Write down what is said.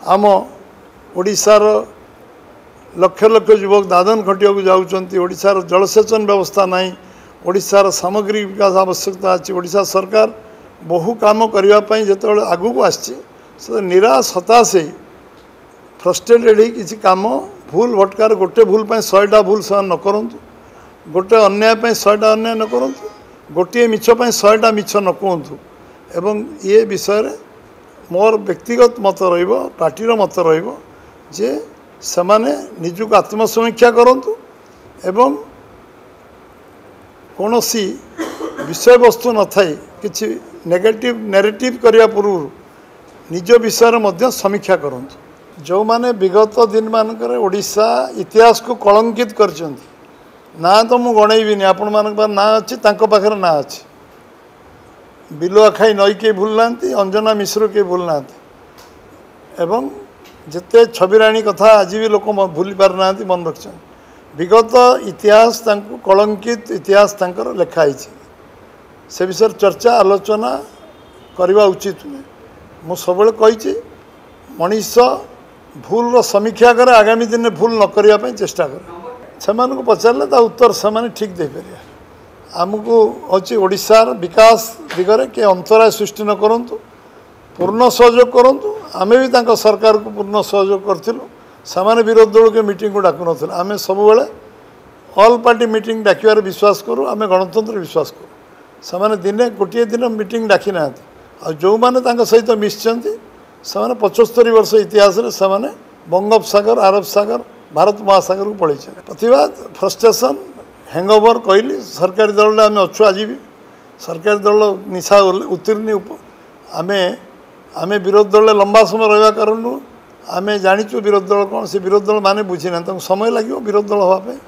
आम ओडिशार लक्ष लक्ष युवक दादन खटिया जाऊँगी। ओडिशार जलसेचन व्यवस्था नहीं, ओडिशार सामग्रिक विकास आवश्यकता अच्छी। ओडिशा सरकार बहु काम करने जो आगू को आसी निराश हताश फ्रस्ट्रेटेड ही किसी काम भूल भटकार गोटे भूल 100टा भूल से न करूँ, गोटे अन्याय 100टा अन्याय न करूँ, गोटे मिछ 100टा मिछ न कहतु। एवं ये विषय मोर व्यक्तिगत मत पार्टीर मत जे सेमाने निजुक आत्मसमीक्षा करंतु एवं कौन सी विषय वस्तु न थाई किसी नेगेटिव नैरेटिव करिया पूर्व निज विषय मध्य समीक्षा करंतु। जो माने विगत दिन मानकर ओडिशा इतिहास को कलंकित करचंती ना तो मु गणैबिनी आपण मानक ना अच्छी तांको पाखर ना अच्छी। बिलुआ खाई नई के भूल ना, अंजना मिश्र के भूल ना एवं जिते छबिराणी कथा आज भी लोक भूली पार ना मन रखते। विगत इतिहास कलंकित इतिहास लिखाई से विषय चर्चा आलोचना करवा उचित नुहे। मु सब कही मनीष भूल समीक्षा करे, आगामी दिन में भूल न करने चेष्टा करे। से पचारे ता उत्तर से ठीक दे पारे। आमको हूँ ओडिशार विकास दिगरे के अंतराय सृष्टि न करंतु, पूर्ण सहयोग करंतु। आमे भी तांको सरकार को पूर्ण सहयोग करथिलु। सामान्य विरोध दल के मीटिंग को डाकु नथिलु। आमे सब बेले ऑल पार्टी मीटिंग डाकिबार विश्वास करूँ। आमे गणतंत्र विश्वास करूँ। सामान्य दिने गोटे दिन मीटिंग डाकी ना आ जो माने तांको सहित मिसचंती सामान्य 75 वर्ष इतिहास रे सामान्य बंगोपसागर, अरब सागर, भारत महासागर को पड़े। प्रतिवाद फ्रस्ट्रेशन हैंगओवर कहली सरकारी दल आम अच्छु। आज भी सरकारी दल निशा उत्तीर्ण आम विरोध दल लंबा समय रहा कारण आम जाचु विरोध दल कौन से विरोध दल माने बुझी ना समय लगे विरोध दल हाँपे।